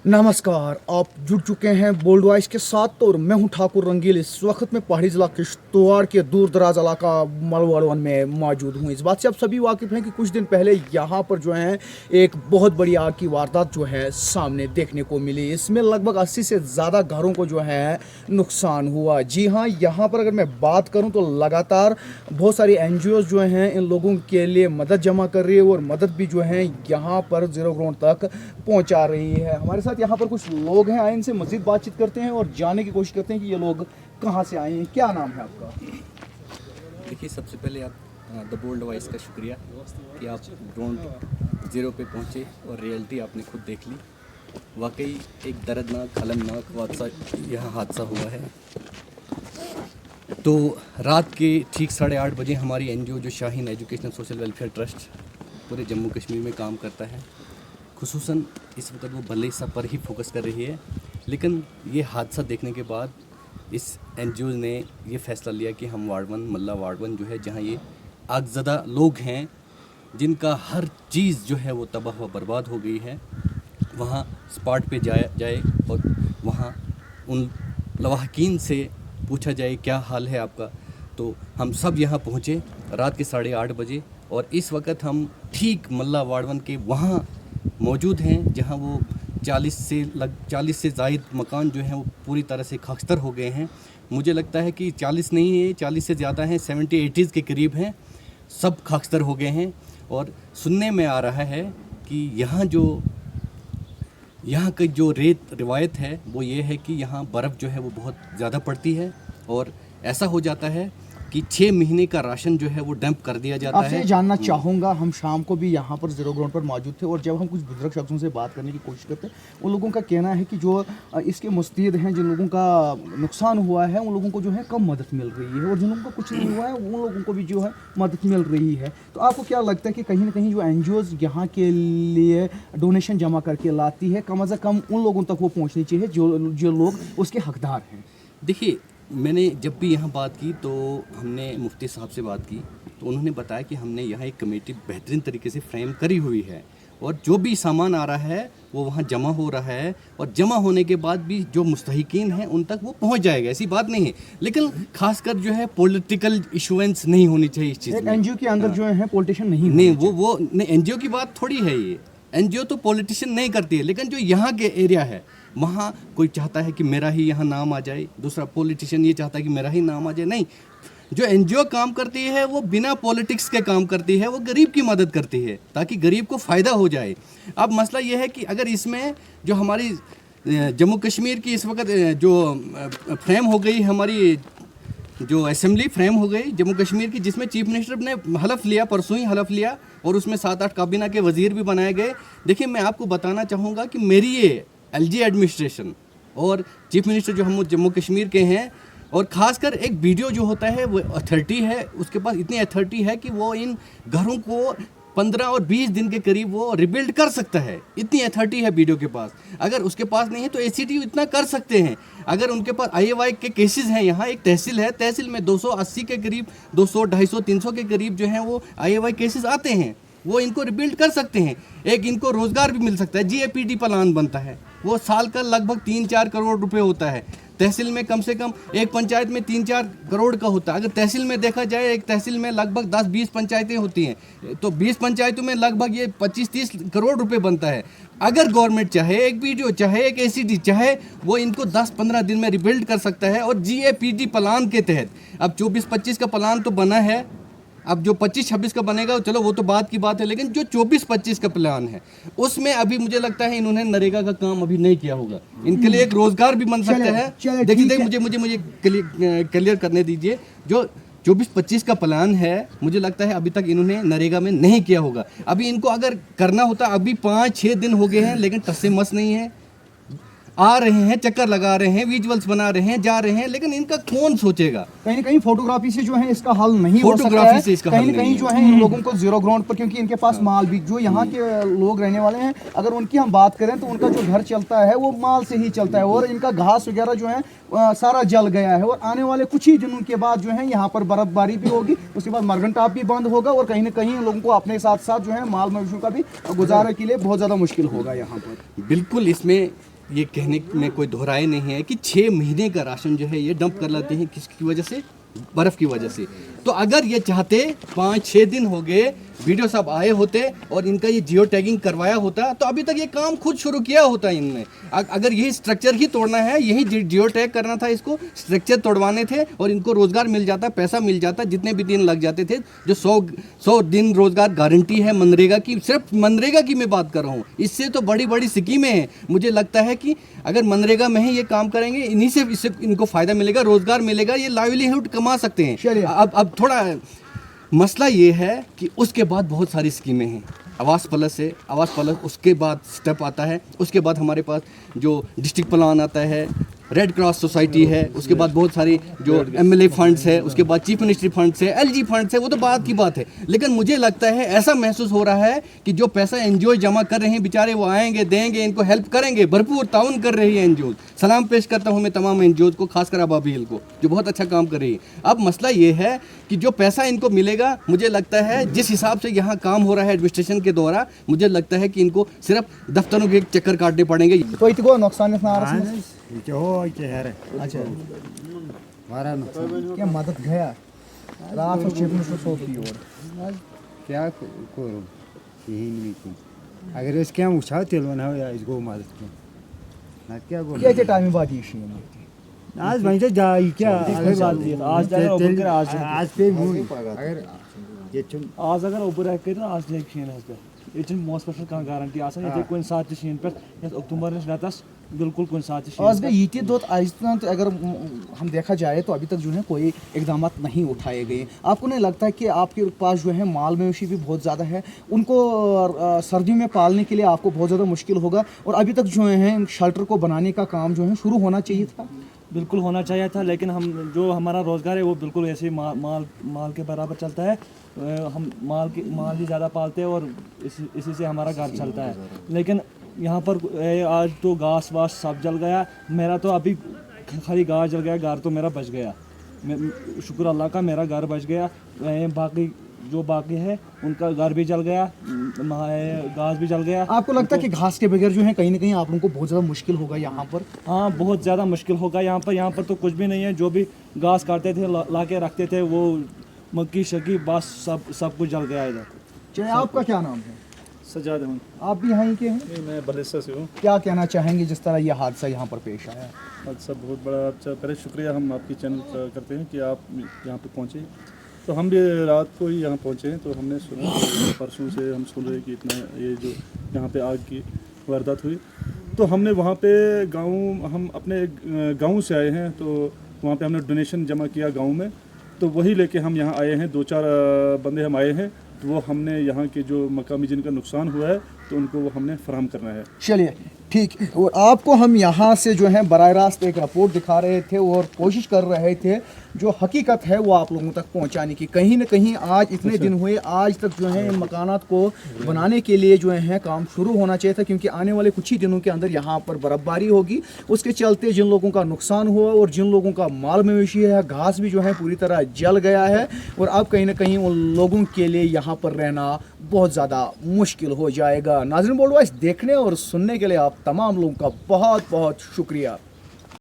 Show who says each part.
Speaker 1: नमस्कार, आप जुड़ चुके हैं बोल्ड वॉइस के साथ और मैं हूं ठाकुर रंगील। इस वक्त मैं पहाड़ी जिला किश्तवाड़ के दूर दराज इलाका मलवाड़वन में मौजूद हूं। इस बात से आप सभी वाकिफ हैं कि कुछ दिन पहले यहां पर जो है एक बहुत बड़ी आग की वारदात जो है सामने देखने को मिली। इसमें लगभग 80 से ज़्यादा घरों को जो है नुकसान हुआ। जी हाँ, यहाँ पर अगर मैं बात करूँ तो लगातार बहुत सारी NGOs जो हैं इन लोगों के लिए मदद जमा कर रही है और मदद भी जो है यहाँ पर जीरो ग्राउंड तक पहुँचा रही है। हमारे साथ यहाँ पर कुछ लोग हैं, आए इनसे मज़ीद बातचीत करते हैं और जानने की कोशिश करते हैं कि ये लोग कहाँ से आए हैं। क्या नाम है आपका?
Speaker 2: देखिए, सबसे पहले आप द बोल्ड वॉइस का शुक्रिया कि आप ग्राउंड ज़ीरो पे पहुँचे और रियलिटी आपने खुद देख ली। वाकई एक दर्दनाक खलमनाक यहाँ हादसा हुआ है। तो रात के ठीक 8:30 बजे हमारी NGO जो Shaheen educational social welfare trust पूरे जम्मू कश्मीर में काम करता है, खुसूसन इस वक्त वो भलेसा पर ही फोकस कर रही है। लेकिन ये हादसा देखने के बाद इस NGO ने ये फ़ैसला लिया कि हम वार्ड 1 मल्ला वार्ड 1 जो है, जहाँ ये आगज़दा लोग हैं जिनका हर चीज़ जो है वो तबाह व बर्बाद हो गई है, वहाँ स्पॉट पे जाए और वहाँ उन लवाहकीन से पूछा जाए क्या हाल है आपका। तो हम सब यहाँ पहुँचे रात के 8:30 बजे और इस वक्त हम ठीक मल्ला वार्ड 1 के वहाँ मौजूद हैं, जहाँ वो 40 से ज़ायद मकान जो हैं वो पूरी तरह से खाकस्तर हो गए हैं। मुझे लगता है कि 40 नहीं है, 40 से ज़्यादा हैं, 70-80 के करीब हैं, सब खाकस्तर हो गए हैं। और सुनने में आ रहा है कि यहाँ की जो रिवायत है वो ये है कि यहाँ बर्फ़ जो है वो बहुत ज़्यादा पड़ती है और ऐसा हो जाता है कि 6 महीने का राशन जो है वो डंप कर दिया जाता है।
Speaker 1: आपसे जानना चाहूँगा, हम शाम को भी यहाँ पर जीरो ग्राउंड पर मौजूद थे और जब हम कुछ बुजुर्ग शख्सों से बात करने की कोशिश करते हैं, उन लोगों का कहना है कि जो इसके मुस्तैद हैं, जिन लोगों का नुकसान हुआ है उन लोगों को जो है कम मदद मिल रही है और जिन लोगों को कुछ नहीं हुआ है उन लोगों को भी जो है मदद मिल रही है। तो आपको क्या लगता है कि कहीं ना कहीं जो NGOs यहाँ के लिए डोनेशन जमा करके लाती है, कम अज़ कम उन लोगों तक वो पहुँचनी चाहिए जो लोग उसके हकदार हैं?
Speaker 2: देखिए, मैंने जब भी यहाँ बात की तो हमने मुफ्ती साहब से बात की तो उन्होंने बताया कि हमने यहाँ एक कमेटी बेहतरीन तरीके से फ्रेम करी हुई है और जो भी सामान आ रहा है वो वहाँ जमा हो रहा है और जमा होने के बाद भी जो मुस्तहिकीन हैं उन तक वो पहुँच जाएगा, ऐसी बात नहीं है। लेकिन खासकर जो है पॉलिटिकल इशुएंस नहीं होनी चाहिए इस चीज़ में।
Speaker 1: NGO के अंदर जो है पॉलिटिशियन नहीं
Speaker 2: वो नहीं, NGO की बात थोड़ी है ये। NGO तो पॉलिटिशियन नहीं करती है, लेकिन जो यहाँ के एरिया है वहाँ कोई चाहता है कि मेरा ही यहाँ नाम आ जाए, दूसरा पॉलिटिशियन ये चाहता है कि मेरा ही नाम आ जाए। नहीं, जो NGO काम करती है वो बिना पॉलिटिक्स के काम करती है, वो गरीब की मदद करती है ताकि गरीब को फ़ायदा हो जाए। अब मसला ये है कि अगर इसमें जो हमारी जम्मू कश्मीर की इस वक्त जो फ्रेम हो गई, हमारी जो असेंबली फ्रेम हो गई जम्मू कश्मीर की, जिसमें चीफ मिनिस्टर ने हलफ लिया, परसों ही हलफ लिया और उसमें 7-8 काबीना के वज़ीर भी बनाए गए। देखिए, मैं आपको बताना चाहूँगा कि मेरी ये LG एडमिनिस्ट्रेशन और चीफ मिनिस्टर जो हम जम्मू कश्मीर के हैं, और ख़ासकर एक वीडियो जो होता है वो अथॉरिटी है, उसके पास इतनी अथॉरिटी है कि वो इन घरों को 15 और 20 दिन के करीब वो रिबिल्ड कर सकता है। इतनी अथॉरिटी है वीडियो के पास। अगर उसके पास नहीं है तो ACT इतना कर सकते हैं। अगर उनके पास IAY के केसेस हैं, यहाँ एक तहसील है, तहसील में 280 के करीब, 200, 250, 300 के करीब जो हैं वो IAY केसेस आते हैं, वो इनको रिबिल्ड कर सकते हैं। एक इनको रोज़गार भी मिल सकता है। GAPD प्लान बनता है, वो साल का लगभग 3-4 करोड़ रुपए होता है। तहसील में कम से कम एक पंचायत में 3-4 करोड़ का होता है। अगर तहसील में देखा जाए, एक तहसील में लगभग 10-20 पंचायतें होती हैं, तो 20 पंचायतों में लगभग ये 25-30 करोड़ रुपए बनता है। अगर गवर्नमेंट चाहे, एक BDO चाहे, एक ACT चाहे, वो इनको 10-15 दिन में रिबिल्ड कर सकता है। और GAPD प्लान के तहत अब 24-25 का प्लान तो बना है, अब जो 25-26 का बनेगा चलो वो तो बात की बात है, लेकिन जो 24-25 का प्लान है उसमें अभी मुझे लगता है इन्होंने नरेगा का काम अभी नहीं किया होगा। इनके लिए एक रोजगार भी बन सकता है। देखिए, मुझे क्लियर करने दीजिए। जो 24-25 का प्लान है, मुझे लगता है अभी तक इन्होंने नरेगा में नहीं किया होगा। अभी इनको अगर करना होता, अभी 5-6 दिन हो गए हैं लेकिन टस से मस नहीं है। आ रहे हैं, चक्कर लगा रहे हैं, विजुअल्स बना रहे हैं, जा रहे हैं, लेकिन इनका कौन सोचेगा?
Speaker 1: कहीं ना कहीं फोटोग्राफी से जो है इसका हल नहीं हो सकता है। कहीं ना कहीं जो है इन लोगों को जीरो ग्राउंड पर, क्योंकि इनके पास माल भी, जो यहाँ के लोग रहने वाले हैं, अगर उनकी हम बात करें तो उनका जो घर चलता है वो माल से ही चलता है और इनका घास वगैरह जो है सारा जल गया है। और आने वाले कुछ ही दिनों के बाद जो है यहाँ पर बर्फबारी भी होगी, उसके बाद मरगन टाप भी बंद होगा और कहीं ना कहीं इन लोगों को अपने साथ साथ जो है माल मवेशियों का भी गुजारा के लिए बहुत ज़्यादा मुश्किल होगा यहाँ पर।
Speaker 2: बिल्कुल, इसमें ये कहने में कोई दोहराए नहीं है कि 6 महीने का राशन जो है ये डंप कर लेते हैं, किसकी वजह से? बर्फ़ की वजह से। तो अगर ये चाहते 5-6 दिन हो गए वीडियो साहब आए होते और इनका ये जियो टैगिंग करवाया होता तो अभी तक ये काम खुद शुरू किया होता इनने। अगर यही स्ट्रक्चर ही तोड़ना है, यही जियो टैग करना था, इसको स्ट्रक्चर तोड़वाने थे और इनको रोज़गार मिल जाता, पैसा मिल जाता, जितने भी दिन लग जाते थे। जो 100 दिन रोज़गार गारंटी है मनरेगा की, सिर्फ मनरेगा की मैं बात कर रहा हूँ, इससे तो बड़ी बड़ी स्कीमें हैं। मुझे लगता है कि अगर मनरेगा में ही ये काम करेंगे, इन्हीं से इससे इनको फ़ायदा मिलेगा, रोज़गार मिलेगा, ये लाइवलीहुड कमा सकते हैं। अब थोड़ा मसला ये है कि उसके बाद बहुत सारी स्कीमें हैं। आवास प्लस है, आवास प्लस उसके बाद स्टेप आता है, उसके बाद हमारे पास जो डिस्ट्रिक्ट प्लान आता है, रेड क्रॉस सोसाइटी है, उसके बाद बहुत सारी जो एमएलए फंड्स है, उसके बाद चीफ मिनिस्ट्री फंड्स है, एलजी फंड्स है, वो तो बात की बात है। लेकिन मुझे लगता है ऐसा महसूस हो रहा है कि जो पैसा एनजीओ जमा कर रहे हैं बेचारे, वो आएंगे, देंगे, इनको हेल्प करेंगे, भरपूर ताउन कर रही है एनजीओ। सलाम पेश करता हूँ मैं तमाम एनजीओ को, खासकर अबाबील को, जो बहुत अच्छा काम कर रही है। अब मसला ये है कि जो पैसा इनको मिलेगा, मुझे लगता है जिस हिसाब से यहाँ काम हो रहा है एडमिनिस्ट्रेशन के द्वारा, मुझे लगता है कि इनको सिर्फ दफ्तरों के चक्कर काटने पड़ेंगे।
Speaker 1: तो इतको नुकसान अच्छा क्या मदद गया रात और चीफ मिनिस्टर सोफी और
Speaker 3: क्या करूँ यही नहीं अगर अस क्या वुचो तेल वन गो मदद क्या क्या गो
Speaker 1: क्या टाइम बाद ये शीन
Speaker 3: आज वहीं जाए क्या आज पे अगर
Speaker 4: आज अगर ओबर कर आज शीन ये मौस पे गारंटी ये कुछ सात शीन पे अक्टूबर रतस बिल्कुल कुछ साथ
Speaker 1: आज गई ये दो आज तक अगर हम देखा जाए तो अभी तक जो है कोई इकदाम नहीं उठाए गए। आपको नहीं लगता है कि आपके पास जो है माल मवेशी भी बहुत ज़्यादा है, उनको सर्दियों में पालने के लिए आपको बहुत ज़्यादा मुश्किल होगा, और अभी तक जो है शेल्टर को बनाने का काम जो है शुरू होना चाहिए था?
Speaker 4: बिल्कुल होना चाहिए था, लेकिन हम जो हमारा रोज़गार है वो बिल्कुल ऐसे माल के बराबर चलता है। हम माल ही ज़्यादा पालते हैं और इसी से हमारा घर चलता है। लेकिन यहाँ पर आज तो घास वास सब जल गया, मेरा तो अभी खाली घास जल गया, घर तो मेरा बच गया। शुक्र अल्लाह का मेरा घर बच गया। बाकी जो बाकी है उनका घर भी जल गया, घास भी जल गया।
Speaker 1: आपको लगता है कि घास के बगैर जो है कहीं ना कहीं आप लोगों को बहुत ज़्यादा मुश्किल होगा यहाँ पर?
Speaker 4: हाँ, बहुत ज़्यादा मुश्किल होगा यहाँ पर तो कुछ भी नहीं है। जो भी घास काटते थे ला के रखते थे, वो मक्की शक्की बस सब कुछ जल गया इधर।
Speaker 1: चाहे आपका क्या नाम है?
Speaker 4: सजाद अहमद।
Speaker 1: आप भी यहाँ के हैं?
Speaker 4: मैं बलिस्सा से हूँ।
Speaker 1: क्या कहना चाहेंगे जिस तरह ये हादसा यहाँ पर पेश आया?
Speaker 4: हादसा बहुत बड़ा, अच्छा पहले शुक्रिया हम आपकी चैनल करते हैं कि आप यहाँ पे पहुँचे। तो हम भी रात को ही यहाँ पहुँचे हैं, तो हमने सुना, परसों से हम सुन रहे कि इतना ये जो यहाँ पे आग की वारदात हुई, तो हमने वहाँ पे हम अपने गाँव से आए हैं, तो वहाँ पे हमने डोनेशन जमा किया गाँव में, तो वही लेके हम यहाँ आए हैं। 2-4 बंदे हम आए हैं, तो वो हमने यहाँ के जो मकामी जिनका नुकसान हुआ है तो उनको वो हमने फराहम करना है।
Speaker 1: चलिए ठीक, और आपको हम यहाँ से जो है बराह रास्त एक रिपोर्ट दिखा रहे थे और कोशिश कर रहे थे जो हकीकत है वो आप लोगों तक पहुँचाने की। कहीं ना कहीं आज इतने दिन हुए, आज तक जो है इन मकानात को बनाने के लिए जो है काम शुरू होना चाहिए था, क्योंकि आने वाले कुछ ही दिनों के अंदर यहाँ पर बर्फबारी होगी। उसके चलते जिन लोगों का नुकसान हुआ और जिन लोगों का माल मवेशी है, घास भी जो है पूरी तरह जल गया है, और अब कहीं ना कहीं उन लोगों के लिए यहाँ पर रहना बहुत ज़्यादा मुश्किल हो जाएगा। नाज़रीन, वर्ल्ड वाइज देखने और सुनने के लिए आप तमाम लोगों का बहुत बहुत शुक्रिया।